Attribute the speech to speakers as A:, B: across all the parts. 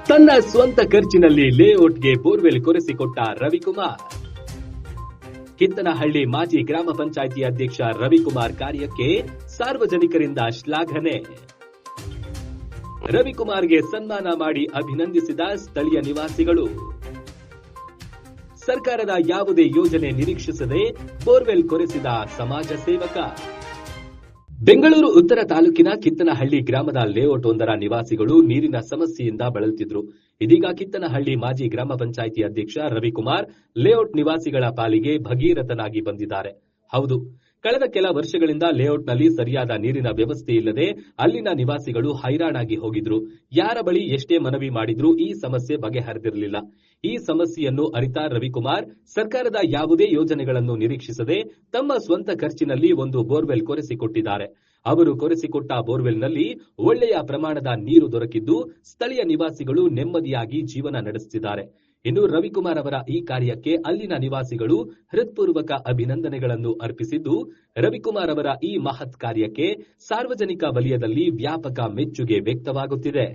A: ತನ್ನ ಸ್ವಂತ ಖರ್ಚಿನಲ್ಲಿ ಲೇಔಟ್ಗೆ ಬೋರ್ವೆಲ್ ಕೊರೆಸಿಕೊಟ್ಟ ರವಿಕುಮಾರ್. ಕಿತ್ತನಹಳ್ಳಿ ಮಾಜಿ ಗ್ರಾಮ ಪಂಚಾಯಿತಿ ಅಧ್ಯಕ್ಷ ರವಿಕುಮಾರ್ ಕಾರ್ಯಕ್ಕೆ ಸಾರ್ವಜನಿಕರಿಂದ ಶ್ಲಾಘನೆ. ರವಿಕುಮಾರ್ಗೆ ಸನ್ಮಾನ ಮಾಡಿ ಅಭಿನಂದಿಸಿದ ಸ್ಥಳೀಯ ನಿವಾಸಿಗಳು. ಸರ್ಕಾರದ ಯಾವುದೇ ಯೋಜನೆ ನಿರೀಕ್ಷಿಸದೆ ಬೋರ್ವೆಲ್ ಕೊರೆಸಿದ ಸಮಾಜ ಸೇವಕ. ಬೆಂಗಳೂರು ಉತ್ತರ ತಾಲೂಕಿನ ಕಿತ್ತನಹಳ್ಳಿ ಗ್ರಾಮದ ಲೇಔಟ್ ಒಂದರ ನಿವಾಸಿಗಳು ನೀರಿನ ಸಮಸ್ಯೆಯಿಂದ ಬಳಲುತ್ತಿದ್ರು. ಇದೀಗ ಕಿತ್ತನಹಳ್ಳಿ ಮಾಜಿ ಗ್ರಾಮ ಪಂಚಾಯಿತಿ ಅಧ್ಯಕ್ಷ ರವಿಕುಮಾರ್ ಲೇಔಟ್ ನಿವಾಸಿಗಳ ಪಾಲಿಗೆ ಭಗೀರಥನಾಗಿ ಬಂದಿದ್ದಾರೆ. ಹೌದು, ಕಳೆದ ಕೆಲ ವರ್ಷಗಳಿಂದ ಲೇಔಟ್ನಲ್ಲಿ ಸರಿಯಾದ ನೀರಿನ ವ್ಯವಸ್ಥೆ ಇಲ್ಲದೆ ಅಲ್ಲಿನ ನಿವಾಸಿಗಳು ಹೈರಾಣಾಗಿ ಹೋಗಿದ್ರು. ಯಾರ ಬಳಿ ಎಷ್ಟೇ ಮನವಿ ಮಾಡಿದ್ರೂ ಈ ಸಮಸ್ಯೆ ಬಗೆಹರಿದಿರಲಿಲ್ಲ. ಈ ಸಮಸ್ಯೆಯನ್ನು ಅರಿತ ರವಿಕುಮಾರ್ ಸರ್ಕಾರದ ಯಾವುದೇ ಯೋಜನೆಗಳನ್ನು ನಿರೀಕ್ಷಿಸದೆ ತಮ್ಮ ಸ್ವಂತ ಖರ್ಚಿನಲ್ಲಿ ಒಂದು ಬೋರ್ವೆಲ್ ಕೊರೆಸಿಕೊಟ್ಟಿದ್ದಾರೆ. ಅವರು ಕೊರೆಸಿಕೊಟ್ಟ ಬೋರ್ವೆಲ್ನಲ್ಲಿ ಒಳ್ಳೆಯ ಪ್ರಮಾಣದ ನೀರು ದೊರಕಿದ್ದು ಸ್ಥಳೀಯ ನಿವಾಸಿಗಳು ನೆಮ್ಮದಿಯಾಗಿ ಜೀವನ ನಡೆಸುತ್ತಿದ್ದಾರೆ. ಇನ್ನು ರವಿಕುಮಾರ್ ಅವರ ಈ ಕಾರ್ಯಕ್ಕೆ ಅಲ್ಲಿನ ನಿವಾಸಿಗಳು ಹೃತ್ಪೂರ್ವಕ ಅಭಿನಂದನೆಗಳನ್ನು ಅರ್ಪಿಸಿದ್ದು, ರವಿಕುಮಾರ್ ಅವರ ಈ ಮಹತ್ ಕಾರ್ಯಕ್ಕೆ ಸಾರ್ವಜನಿಕ ವಲಯದಲ್ಲಿ ವ್ಯಾಪಕ ಮೆಚ್ಚುಗೆ ವ್ಯಕ್ತವಾಗುತ್ತಿದೆ.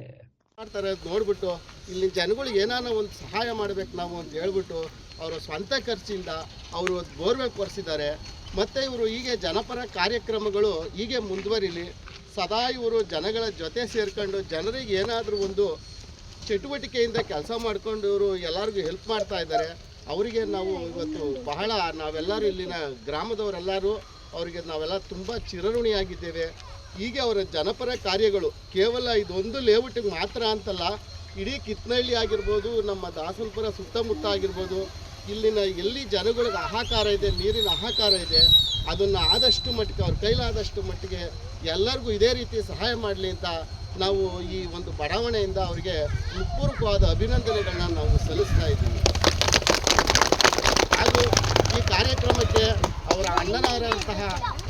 B: ನೋಡ್ಬಿಟ್ಟು ಇಲ್ಲಿ ಜನಗಳಿಗೆ ಏನಾನ ಒಂದು ಸಹಾಯ ಮಾಡಬೇಕು ನಾವು ಅಂತ ಹೇಳ್ಬಿಟ್ಟು ಅವರ ಸ್ವಂತ ಖರ್ಚಿಂದ ಅವರು ಬೋರ್ವೆಲ್ ಕೊರೆಸಿದ್ದಾರೆ. ಮತ್ತು ಇವರು ಹೀಗೆ ಜನಪರ ಕಾರ್ಯಕ್ರಮಗಳು ಹೀಗೆ ಮುಂದುವರಿಲಿ, ಸದಾ ಇವರು ಜನಗಳ ಜೊತೆ ಸೇರ್ಕೊಂಡು ಜನರಿಗೆ ಏನಾದರೂ ಒಂದು ಚಟುವಟಿಕೆಯಿಂದ ಕೆಲಸ ಮಾಡಿಕೊಂಡು ಇವರು ಎಲ್ಲರಿಗೂ ಹೆಲ್ಪ್ ಮಾಡ್ತಾ ಇದ್ದಾರೆ. ಅವರಿಗೆ ನಾವು ಇವತ್ತು ಬಹಳ ನಾವೆಲ್ಲರೂ ಇಲ್ಲಿನ ಗ್ರಾಮದವರೆಲ್ಲರೂ ಅವರಿಗೆ ನಾವೆಲ್ಲ ತುಂಬ ಚಿರಋಣಿಯಾಗಿದ್ದೇವೆ. ಹೀಗೆ ಅವರ ಜನಪರ ಕಾರ್ಯಗಳು ಕೇವಲ ಇದೊಂದು ಲೇಔಟಿಗೆ ಮಾತ್ರ ಅಂತಲ್ಲ, ಇಡೀ ಕಿತ್ತನಹಳ್ಳಿ ಆಗಿರ್ಬೋದು, ನಮ್ಮ ದಾಸನಪುರ ಸುತ್ತಮುತ್ತ ಆಗಿರ್ಬೋದು, ಇಲ್ಲಿನ ಎಲ್ಲಿ ಜನಗಳಿಗೆ ಹಾಹಾಕಾರ ಇದೆ, ನೀರಿನ ಹಾಹಾಕಾರ ಇದೆ, ಅದನ್ನು ಆದಷ್ಟು ಮಟ್ಟಿಗೆ ಅವ್ರ ಕೈಲಾದಷ್ಟು ಮಟ್ಟಿಗೆ ಎಲ್ಲರಿಗೂ ಇದೇ ರೀತಿ ಸಹಾಯ ಮಾಡಲಿ ಅಂತ ನಾವು ಈ ಒಂದು ಬಡಾವಣೆಯಿಂದ ಅವರಿಗೆ ಹೃತ್ಪೂರ್ವಕವಾದ ಅಭಿನಂದನೆಗಳನ್ನ ನಾವು ಸಲ್ಲಿಸ್ತಾ ಇದ್ದೀವಿ. ಹಾಗೂ ಈ ಕಾರ್ಯಕ್ರಮಕ್ಕೆ ಅವರ ಅಣ್ಣನವರಂತಹ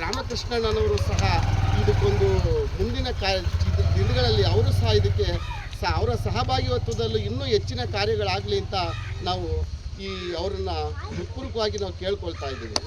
B: ರಾಮಕೃಷ್ಣಣ್ಣನವರು ಸಹ ಇದಕ್ಕೊಂದು ಮುಂದಿನ ದಿನಗಳಲ್ಲಿ ಅವರು ಸಹ ಇದಕ್ಕೆ ಅವರ ಸಹಭಾಗಿತ್ವದಲ್ಲೂ ಇನ್ನೂ ಹೆಚ್ಚಿನ ಕಾರ್ಯಗಳಾಗಲಿ ಅಂತ ನಾವು ಅವರನ್ನು ಹೃತ್ಪೂರ್ವಕವಾಗಿ ನಾವು ಕೇಳ್ಕೊಳ್ತಾ ಇದ್ದೀವಿ.